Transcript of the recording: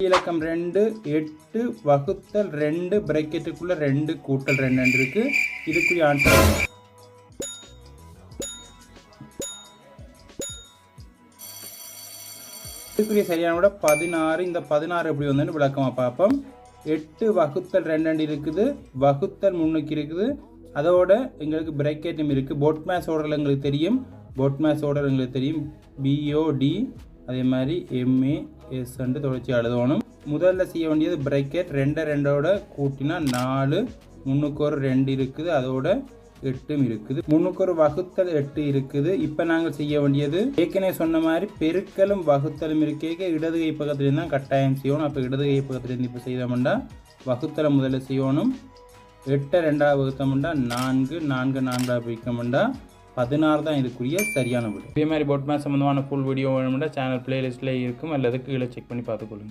இலக்கம் 2 8 வகுத்தல் 2 பிரேக்கெட்டுக்குள்ள 2 கூட்டல் 2 இருக்கு. இதுக்குரிய ஆன்சர் இதுக்குரிய சரியான விட 16. இந்த 16 எப்படி வந்து விளக்கமா பார்ப்போம். 8 வகுத்தல் 2 இருக்குது, வகுத்தல் 3 இருக்குது, அதோட எங்களுக்கு பிரேக்கெட்டும் இருக்குது. போட்மேஸ் ஆர்டர் எங்களுக்கு தெரியும், போட்மேஸ் ஆர்டர் எங்களுக்கு தெரியும். BOD அதே மாதிரி MAS தொடர்ச்சி எழுதணும். முதல்ல செய்ய வேண்டியது பிரேக்கெட் 2 2ஓட கூட்டினா 4, 3க்கு ஒரு 2 இருக்குது, அதோட 8 இருக்குது, 3க்கு ஒரு வகுத்தல் 8 இருக்குது. இப்போ நாங்கள் செய்ய வேண்டியது ஏற்கனவே சொன்ன மாதிரி பெருக்கலும் வகுத்தலும் இருக்க இடது கை பக்கத்துலேருந்து தான் கட்டாயம் செய்யணும். அப்போ இடது கை பக்கத்துலேருந்து இப்போ செய்தோம்னா வகுத்தலை முதல்ல செய்யணும். 8 2ஆக வகுத்தோம்னா 4, 4 4ஆக பிரிக்கோம்னா 16 தான் இதுக்குரிய சரியான விடை. இதே மாதிரி போட்மேஸ் சம்பந்தமான ஃபுல் வீடியோ வேணும்னா சேனல் பிளேலிஸ்ட்டில் இருக்கும், அல்லது கீழே செக் பண்ணி பார்த்துக்கொள்ளுங்க.